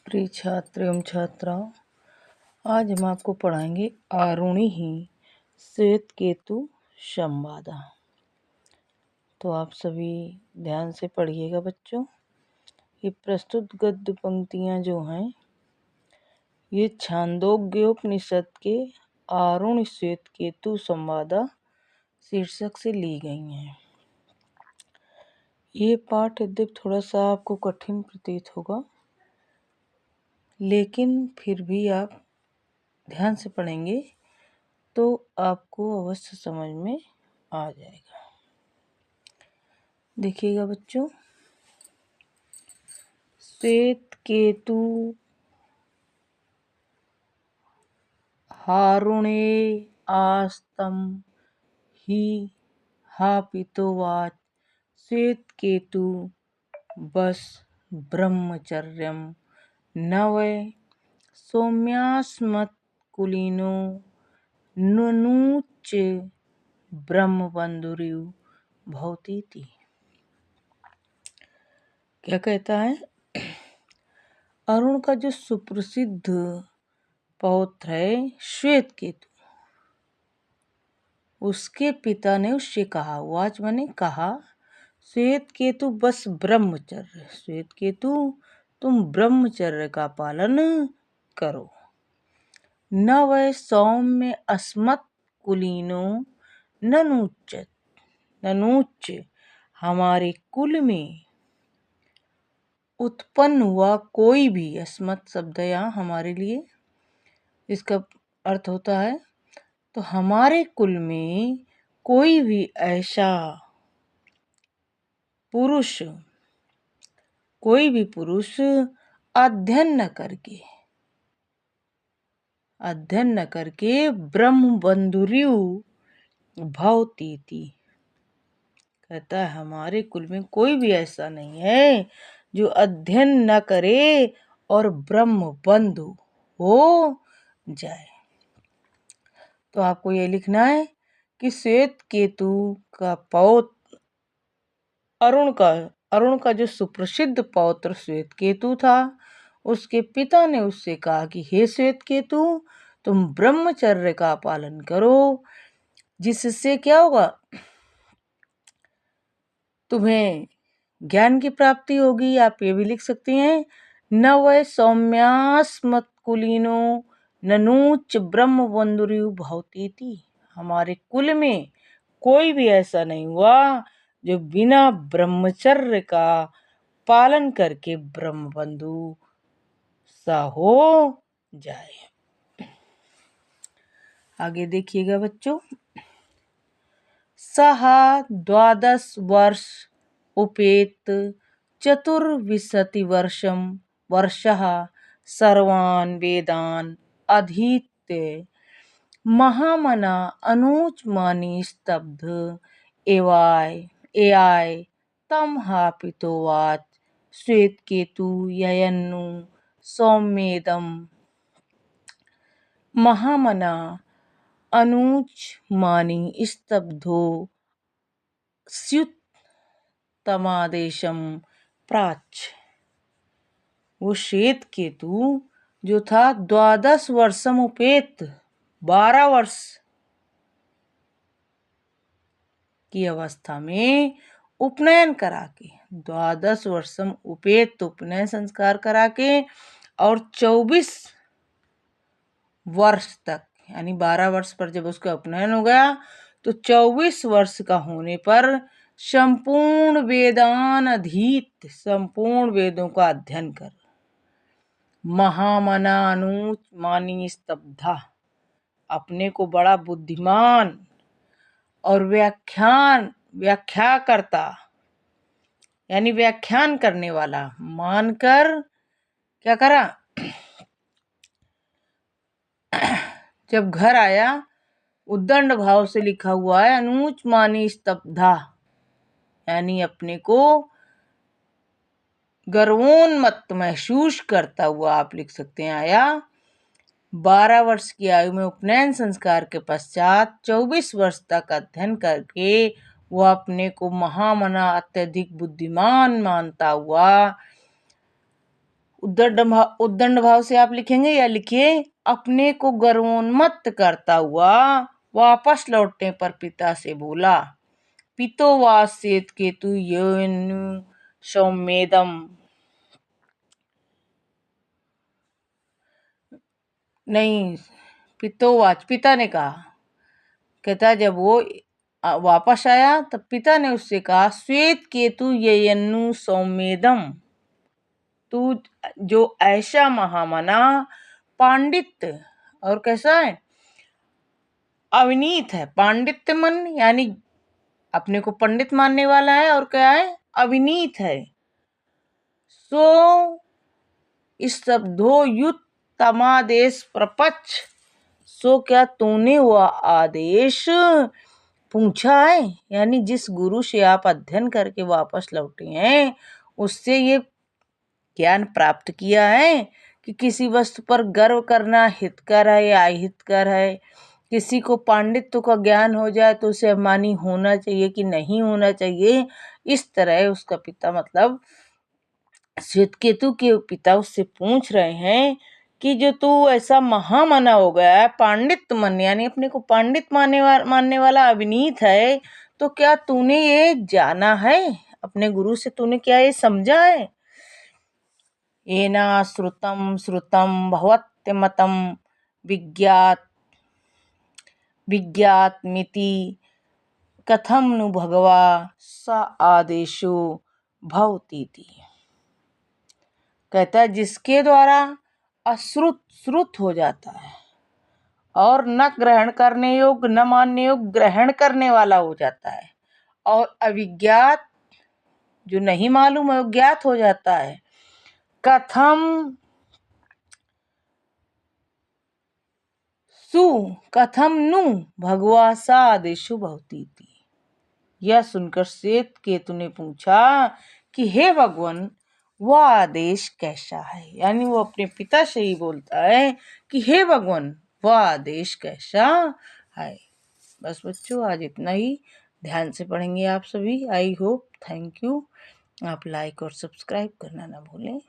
प्रिय छात्र एवं छात्राओं, आज हम आपको पढ़ाएंगे आरुणिहि श्वेत केतु संवादा। तो आप सभी ध्यान से पढ़िएगा बच्चों। ये प्रस्तुत गद्य पंक्तियां जो हैं ये छांदोग्योपनिषद के आरुणि श्वेत केतु संवादा शीर्षक से ली गई हैं। ये पाठ यद्यपि थोड़ा सा आपको कठिन प्रतीत होगा, लेकिन फिर भी आप ध्यान से पढ़ेंगे तो आपको अवश्य समझ में आ जाएगा। देखिएगा बच्चों, श्वेत केतु हारुणे आस्तं हि हापितोवाच श्वेत केतु बस ब्रह्मचर्यं न वै सौम्यास्मत् कुलीनो ननुच ब्रह्मबंधुरिव भवतीति। क्या कहता है? अरुण का जो सुप्रसिद्ध पौत्र है श्वेत केतु, उसके पिता ने उससे कहा, वाच माने कहा, श्वेत केतु बस ब्रह्मचर्य, श्वेत केतु तुम ब्रह्मचर्य का पालन करो। न वै सौम्य अस्मत् कुलीनो ननुच हमारे कुल में उत्पन्न हुआ कोई भी, अस्मत् शब्द यहाँ हमारे लिए इसका अर्थ होता है, तो हमारे कुल में कोई भी ऐसा पुरुष, कोई भी पुरुष अध्ययन न करके ब्रह्म बंधुरिव भवतीति। कहता है हमारे कुल में कोई भी ऐसा नहीं है जो अध्ययन न करे और ब्रह्म बंधु हो जाए। तो आपको ये लिखना है कि श्वेत केतु का पौत्र अरुण का जो सुप्रसिद्ध पौत्र श्वेत केतु था, उसके पिता ने उससे कहा कि हे श्वेत केतु, तुम ब्रह्मचर्य का पालन करो, जिससे क्या होगा, तुम्हें ज्ञान की प्राप्ति होगी। आप ये भी लिख सकती हैं, न वै सौम्यास्मत् कुलीनो ननुच ब्रह्म बंधुरिव भवतीति। हमारे कुल में कोई भी ऐसा नहीं हुआ जो बिना ब्रह्मचर्य का पालन करके ब्रह्म बंधु सा हो जाए। आगे देखिएगा बच्चों, सः 12 वर्ष उपेत वर्षः सर्वान् वेदान् अधीत्य महामना अनुचमानि स्तब्ध एवाय तम हापितोवाच श्वेत केतु ययन्नु सौम्येदं महामना अनुचमानि स्तब्धो स्युत्तमादेशं प्राच्य। वो श्वेत केतु जो था 12 वर्षम उपेत, 12 वर्ष की अवस्था में उपनयन करा के, 12 वर्षम उपेत उपनयन संस्कार करा के, और 24 वर्ष तक, यानी 12 वर्ष पर जब उसका उपनयन हो गया तो 24 वर्ष का होने पर संपूर्ण वेदान अधीत, संपूर्ण वेदों का अध्ययन कर, महामना अनुच मानी स्तब्धा, अपने को बड़ा बुद्धिमान और व्याख्या करता, यानी व्याख्यान करने वाला मानकर क्या करा, जब घर आया, उद्दंड भाव से लिखा हुआ है अनुच मानी स्तब्धा, यानी अपने को गर्वोन्मत्त महसूस करता हुआ आप लिख सकते हैं आया। 12 वर्ष की आयु में उपनयन संस्कार के पश्चात 24 वर्ष तक अध्ययन करके वह अपने को महामना अत्यधिक बुद्धिमान मानता हुआ उद्दंड भाव से आप लिखेंगे या लिखिए अपने को गर्वोन्मत्त करता हुआ वापस लौटने पर पिता से बोला, पितोवाच श्वेतकेतु योऽन्नु सौम्येदम्। नहीं, पितोवाच पिता ने कहा। कहता जब वो वापस आया तब पिता ने उससे कहा, श्वेतकेतु योऽन्नु सौम्येदम्, तू जो ऐसा महामना पांडित्य और कैसा है, अविनीत है। पांडित्य मन यानी अपने को पंडित मानने वाला है, और क्या है, अविनीत है। सो इस शब्दों युत तमादेश प्रपच्छ, सो क्या तूने वह आदेश पूछा है, यानी जिस गुरु से आप अध्ययन करके वापस लौटे हैं उससे ये ज्ञान प्राप्त किया है कि किसी वस्तु पर गर्व करना हितकर है या अहितकर है। किसी को पांडित्य का ज्ञान हो जाए तो उसे अभिमानी होना चाहिए कि नहीं होना चाहिए। इस तरह उसका पिता मतलब श्वेतकेतु के पिता उससे पूछ रहे हैं कि जो तू ऐसा महामना हो गया है, पांडित्य मन यानी अपने को पंडित मानने वाला अविनीत है, तो क्या तूने ये जाना है, अपने गुरु से तूने क्या ये समझा है। येना श्रुतम श्रुतम भवत्यमतं विज्ञातमिति कथम नु भगवा स आदेशो भवतीति। कहता है जिसके द्वारा अश्रुत श्रुत हो जाता है और न ग्रहण करने योग्य न मानने योग्य ग्रहण करने वाला हो जाता है, और अविज्ञात जो नहीं मालूम है वो ज्ञात हो जाता है। कथम नु भगवा सा आदेशु भवतीति। यह सुनकर श्वेतकेतु ने पूछा कि हे भगवान वह आदेश कैसा है, यानी वो अपने पिता से ही बोलता है कि हे भगवान वह आदेश कैसा है। बस बच्चों आज इतना ही, ध्यान से पढ़ेंगे आप सभी। I hope, thank you. आप लाइक और सब्सक्राइब करना ना भूलें।